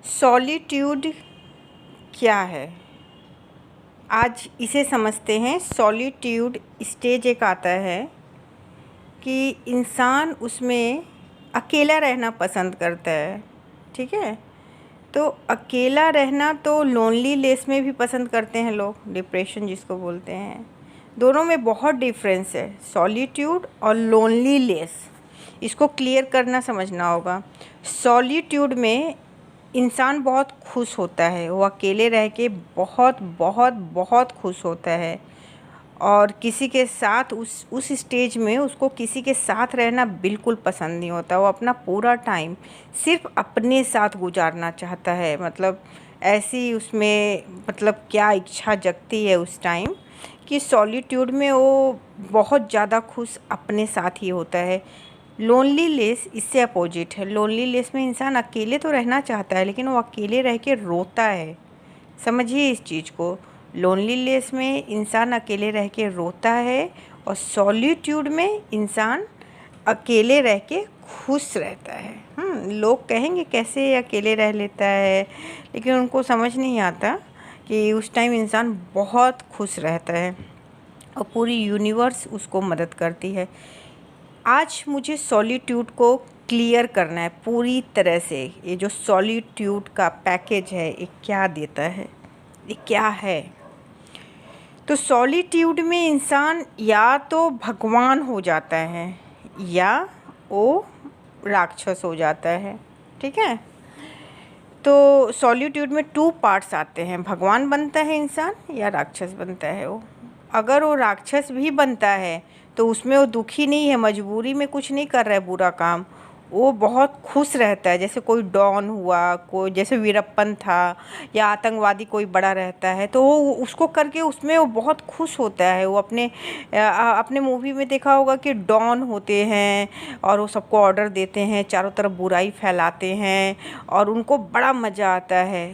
Solitude क्या है? आज इसे समझते हैं। सॉलिट्यूड स्टेज एक आता है कि इंसान उसमें अकेला रहना पसंद करता है। ठीक है, तो अकेला रहना तो लोनलीनेस में भी पसंद करते हैं लोग, डिप्रेशन जिसको बोलते हैं। दोनों में बहुत डिफरेंस है, सॉलिट्यूड और लोनलीनेस। इसको क्लियर करना समझना होगा। सॉलिट्यूड में इंसान बहुत खुश होता है, वो अकेले रह के बहुत बहुत बहुत खुश होता है और किसी के साथ उस स्टेज में उसको किसी के साथ रहना बिल्कुल पसंद नहीं होता। वो अपना पूरा टाइम सिर्फ अपने साथ गुजारना चाहता है। मतलब ऐसी उसमें मतलब क्या इच्छा जगती है उस टाइम कि सॉलिट्यूड में वो बहुत ज़्यादा खुश अपने साथ ही होता है। लोनलीनेस इससे अपोजिट है। लोनलीनेस में इंसान अकेले तो रहना चाहता है लेकिन वो अकेले रह के रोता है। समझिए इस चीज़ को। लोनलीनेस में इंसान अकेले रह के रोता है और सॉलिट्यूड में इंसान अकेले रह के खुश रहता है। लोग कहेंगे कैसे अकेले रह लेता है, लेकिन उनको समझ नहीं आता कि उस टाइम इंसान बहुत खुश रहता है और पूरी यूनिवर्स उसको मदद करती है। आज मुझे सॉलिट्यूड को क्लियर करना है पूरी तरह से। ये जो सॉलिट्यूड का पैकेज है ये क्या देता है, ये क्या है। तो सॉलिट्यूड में इंसान या तो भगवान हो जाता है या वो राक्षस हो जाता है। ठीक है, तो सॉलिट्यूड में 2 पार्ट्स आते हैं, भगवान बनता है इंसान या राक्षस बनता है वो। अगर वो राक्षस भी बनता है तो उसमें वो दुखी नहीं है, मजबूरी में कुछ नहीं कर रहा है बुरा काम, वो बहुत खुश रहता है। जैसे कोई डॉन हुआ, कोई जैसे वीरप्पन था या आतंकवादी कोई बड़ा रहता है तो वो उसको करके उसमें वो बहुत खुश होता है। वो अपने मूवी में देखा होगा कि डॉन होते हैं और वो सबको ऑर्डर देते हैं, चारों तरफ बुराई फैलाते हैं और उनको बड़ा मज़ा आता है।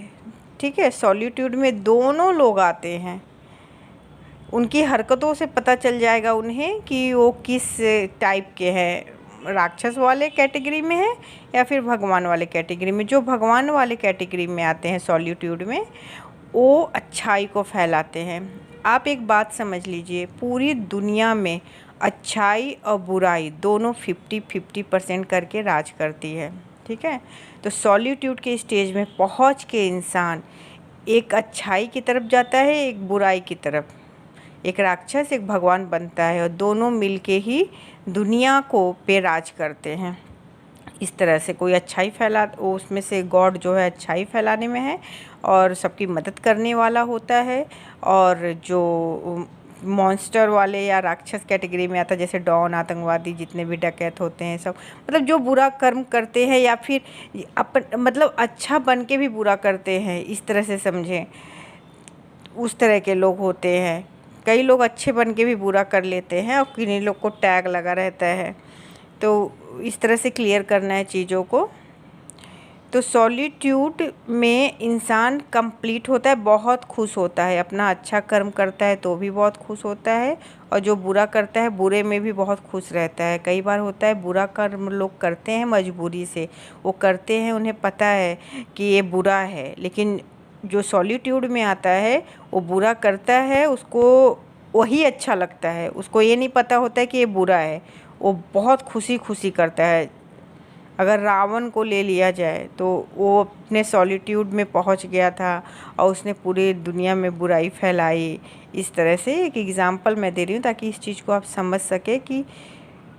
ठीक है, सॉलिट्यूड में दोनों लोग आते हैं। उनकी हरकतों से पता चल जाएगा उन्हें कि वो किस टाइप के हैं, राक्षस वाले कैटेगरी में है या फिर भगवान वाले कैटेगरी में। जो भगवान वाले कैटेगरी में आते हैं सॉलिट्यूड में, वो अच्छाई को फैलाते हैं। आप एक बात समझ लीजिए, पूरी दुनिया में अच्छाई और बुराई दोनों 50-50% करके राज करती है। ठीक है, तो सॉलिट्यूड के स्टेज में पहुंच के इंसान एक अच्छाई की तरफ जाता है, एक बुराई की तरफ, एक राक्षस एक भगवान बनता है और दोनों मिलके ही दुनिया को पे राज करते हैं। इस तरह से कोई अच्छाई फैला, उसमें से गॉड जो है अच्छाई फैलाने में है और सबकी मदद करने वाला होता है। और जो मॉन्स्टर वाले या राक्षस कैटेगरी में आता है, जैसे डॉन, आतंकवादी, जितने भी डकैत होते हैं सब, मतलब जो बुरा कर्म करते हैं या फिर मतलब अच्छा बन के भी बुरा करते हैं, इस तरह से समझें, उस तरह के लोग होते हैं। कई लोग अच्छे बन के भी बुरा कर लेते हैं और किन्हीं लोग को टैग लगा रहता है। तो इस तरह से क्लियर करना है चीज़ों को। तो सॉलिट्यूड में इंसान कंप्लीट होता है, बहुत खुश होता है। अपना अच्छा कर्म करता है तो भी बहुत खुश होता है और जो बुरा करता है बुरे में भी बहुत खुश रहता है। कई बार होता है बुरा कर्म लोग करते हैं मजबूरी से, वो करते हैं, उन्हें पता है कि ये बुरा है, लेकिन जो सॉलिट्यूड में आता है वो बुरा करता है, उसको वही अच्छा लगता है, उसको ये नहीं पता होता है कि ये बुरा है, वो बहुत खुशी खुशी करता है। अगर रावण को ले लिया जाए तो वो अपने सॉलिट्यूड में पहुंच गया था और उसने पूरी दुनिया में बुराई फैलाई। इस तरह से एक एग्ज़ाम्पल मैं दे रही हूँ ताकि इस चीज़ को आप समझ सके कि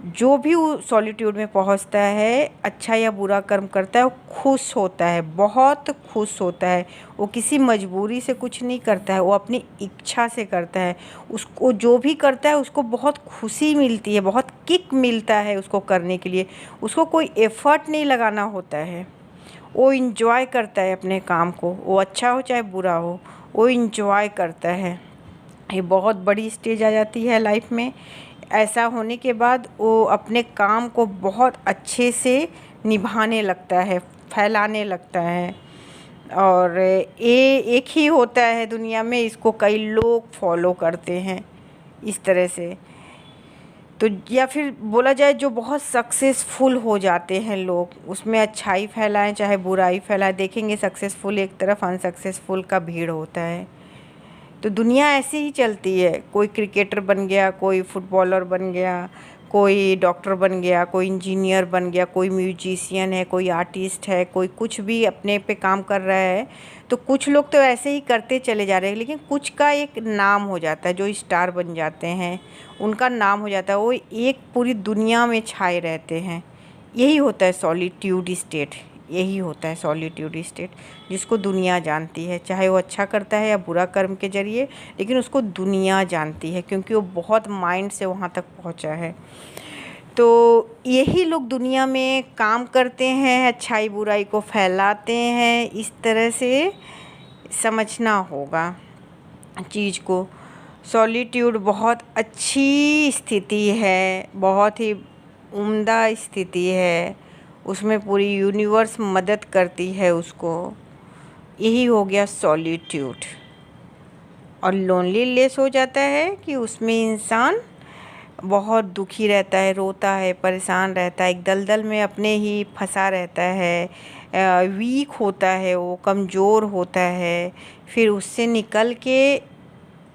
जो भी वो सॉलिट्यूड में पहुंचता है, अच्छा या बुरा कर्म करता है, वो खुश होता है, बहुत खुश होता है। वो किसी मजबूरी से कुछ नहीं करता है, वो अपनी इच्छा से करता है। उसको जो भी करता है उसको बहुत खुशी मिलती है, बहुत किक मिलता है उसको करने के लिए। उसको कोई एफ़र्ट नहीं लगाना होता है, वो इंजॉय करता है अपने काम को, वो अच्छा हो चाहे बुरा हो, वो इंजॉय करता है। ये बहुत बड़ी स्टेज आ जाती है लाइफ में। ऐसा होने के बाद वो अपने काम को बहुत अच्छे से निभाने लगता है, फैलाने लगता है। और ये एक ही होता है दुनिया में, इसको कई लोग फॉलो करते हैं इस तरह से। तो या फिर बोला जाए जो बहुत सक्सेसफुल हो जाते हैं लोग, उसमें अच्छाई फैलाएं चाहे बुराई फैलाएं, देखेंगे सक्सेसफुल एक तरफ, अनसक्सेसफुल का भीड़ होता है। तो दुनिया ऐसे ही चलती है, कोई क्रिकेटर बन गया, कोई फुटबॉलर बन गया, कोई डॉक्टर बन गया, कोई इंजीनियर बन गया, कोई म्यूजिशियन है, कोई आर्टिस्ट है, कोई कुछ भी अपने पे काम कर रहा है। तो कुछ लोग तो ऐसे ही करते चले जा रहे हैं, लेकिन कुछ का एक नाम हो जाता है, जो स्टार बन जाते हैं उनका नाम हो जाता है, वो एक पूरी दुनिया में छाए रहते हैं। यही होता है सॉलिट्यूड स्टेट, यही होता है सॉलिट्यूड स्टेट, जिसको दुनिया जानती है, चाहे वो अच्छा करता है या बुरा कर्म के ज़रिए, लेकिन उसको दुनिया जानती है क्योंकि वो बहुत माइंड से वहाँ तक पहुँचा है। तो यही लोग दुनिया में काम करते हैं, अच्छाई बुराई को फैलाते हैं, इस तरह से समझना होगा चीज़ को। सॉलिट्यूड बहुत अच्छी स्थिति है, बहुत ही उम्दा स्थिति है, उसमें पूरी यूनिवर्स मदद करती है उसको। यही हो गया सॉलिट्यूड। और लोनलीनेस हो जाता है कि उसमें इंसान बहुत दुखी रहता है, रोता है, परेशान रहता है, एक दलदल में अपने ही फंसा रहता है, वीक होता है, वो कमज़ोर होता है। फिर उससे निकल के,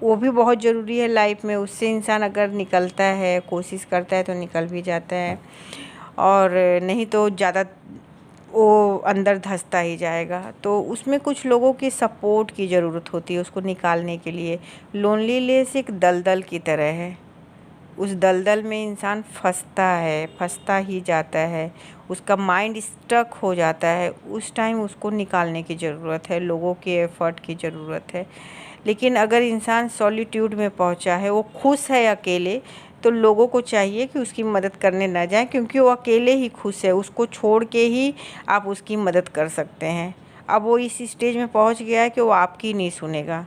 वो भी बहुत ज़रूरी है लाइफ में, उससे इंसान अगर निकलता है, कोशिश करता है तो निकल भी जाता है, और नहीं तो ज़्यादा वो अंदर धंसता ही जाएगा। तो उसमें कुछ लोगों की सपोर्ट की ज़रूरत होती है उसको निकालने के लिए। लोनलीनेस एक दलदल की तरह है, उस दलदल में इंसान फंसता ही जाता है, उसका माइंड स्टक हो जाता है, उस टाइम उसको निकालने की ज़रूरत है, लोगों के एफ़र्ट की ज़रूरत है। लेकिन अगर इंसान सॉलिट्यूड में पहुंचा है, वो खुश है अकेले, तो लोगों को चाहिए कि उसकी मदद करने ना जाएं, क्योंकि वो अकेले ही खुश है, उसको छोड़ के ही आप उसकी मदद कर सकते हैं। अब वो इस स्टेज में पहुंच गया है कि वो आपकी नहीं सुनेगा,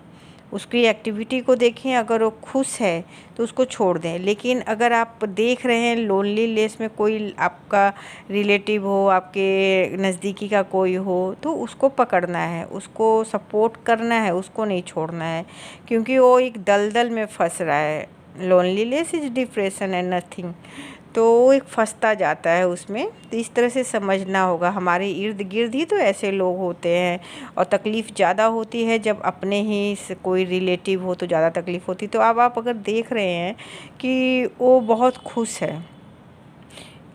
उसकी एक्टिविटी को देखें, अगर वो खुश है तो उसको छोड़ दें। लेकिन अगर आप देख रहे हैं लोनलीनेस में कोई आपका रिलेटिव हो, आपके नज़दीकी का कोई हो, तो उसको पकड़ना है, उसको सपोर्ट करना है, उसको नहीं छोड़ना है, क्योंकि वो एक दलदल में फंस रहा है। Loneliness is depression and nothing. तो वो एक फंसता जाता है उसमें। तो इस तरह से समझना होगा, हमारे इर्द गिर्द ही तो ऐसे लोग होते हैं। और तकलीफ़ ज़्यादा होती है जब अपने ही से कोई रिलेटिव हो, तो ज़्यादा तकलीफ़ होती। तो अब आप अगर देख रहे हैं कि वो बहुत खुश है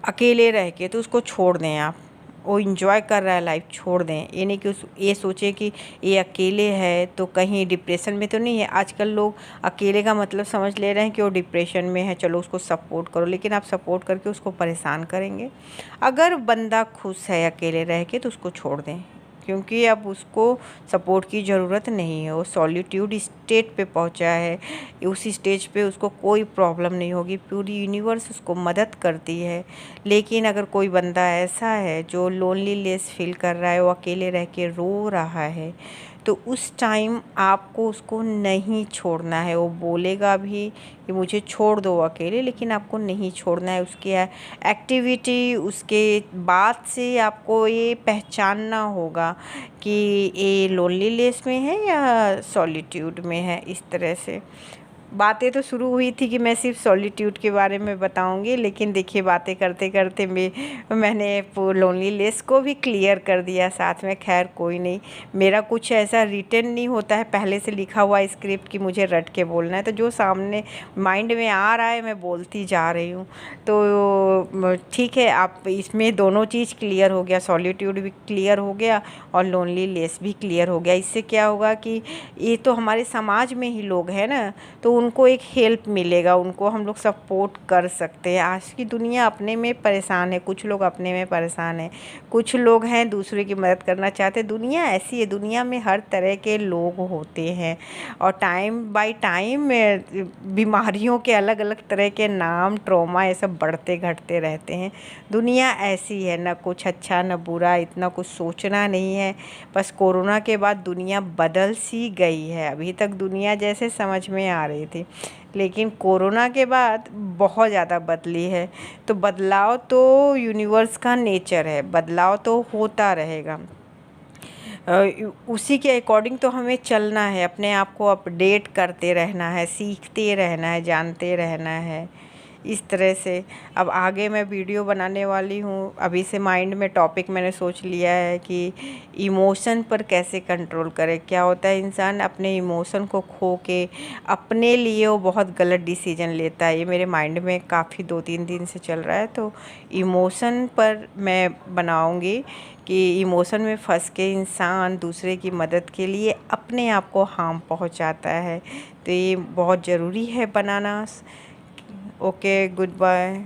अकेले रह के, तो उसको छोड़ दें आप। वो इंजॉय कर रहा है लाइफ, छोड़ दें। ये नहीं कि ये सोचे कि ये अकेले है तो कहीं डिप्रेशन में तो नहीं है। आजकल लोग अकेले का मतलब समझ ले रहे हैं कि वो डिप्रेशन में है, चलो उसको सपोर्ट करो, लेकिन आप सपोर्ट करके उसको परेशान करेंगे। अगर बंदा खुश है अकेले रह के, तो उसको छोड़ दें, क्योंकि अब उसको सपोर्ट की ज़रूरत नहीं है, वो सॉलिट्यूड स्टेट पे पहुंचा है। उस स्टेज पे उसको कोई प्रॉब्लम नहीं होगी, पूरी यूनिवर्स उसको मदद करती है। लेकिन अगर कोई बंदा ऐसा है जो लोनलीनेस फील कर रहा है, वो अकेले रह के रो रहा है, तो उस टाइम आपको उसको नहीं छोड़ना है। वो बोलेगा भी कि मुझे छोड़ दो अकेले, लेकिन आपको नहीं छोड़ना है। उसकी एक्टिविटी, उसके बात से आपको ये पहचानना होगा कि ये लोनलीनेस में है या सॉलिट्यूड में है। इस तरह से बातें तो शुरू हुई थी कि मैं सिर्फ सॉलिट्यूड के बारे में बताऊंगी, लेकिन देखिए बातें करते करते मैंने लोनलीनेस को भी क्लियर कर दिया साथ में। खैर कोई नहीं, मेरा कुछ ऐसा रिटन नहीं होता है पहले से लिखा हुआ स्क्रिप्ट कि मुझे रट के बोलना है। तो जो सामने माइंड में आ रहा है मैं बोलती जा रही हूँ। तो ठीक है, आप इसमें दोनों चीज़ क्लियर हो गया, सॉलिट्यूड भी क्लियर हो गया और लोनलीनेस भी क्लियर हो गया। इससे क्या होगा कि ये तो हमारे समाज में ही लोग हैं ना, तो उनको एक हेल्प मिलेगा, उनको हम लोग सपोर्ट कर सकते हैं। आज की दुनिया अपने में परेशान है, कुछ लोग अपने में परेशान हैं, कुछ लोग हैं दूसरे की मदद करना चाहते हैं। दुनिया ऐसी है, दुनिया में हर तरह के लोग होते हैं, और टाइम बाय टाइम बीमारियों के अलग अलग तरह के नाम, ट्रॉमा, ये सब बढ़ते घटते रहते हैं। दुनिया ऐसी है, ना कुछ अच्छा ना बुरा, इतना कुछ सोचना नहीं है। बस कोरोना के बाद दुनिया बदल सी गई है। अभी तक दुनिया जैसे समझ में आ रही थी, लेकिन कोरोना के बाद बहुत ज़्यादा बदली है। तो बदलाव तो यूनिवर्स का नेचर है, बदलाव तो होता रहेगा। उसी के अकॉर्डिंग तो हमें चलना है, अपने आप को अपडेट करते रहना है, सीखते रहना है, जानते रहना है। इस तरह से अब आगे मैं वीडियो बनाने वाली हूँ। अभी से माइंड में टॉपिक मैंने सोच लिया है कि इमोशन पर कैसे कंट्रोल करें। क्या होता है, इंसान अपने इमोशन को खो के अपने लिए वो बहुत गलत डिसीजन लेता है। ये मेरे माइंड में काफ़ी 2-3 दिन से चल रहा है, तो इमोशन पर मैं बनाऊंगी कि इमोशन में फंस के इंसान दूसरे की मदद के लिए अपने आप को हार्म पहुंचाता है। तो ये बहुत ज़रूरी है बनाना। Okay, good bye.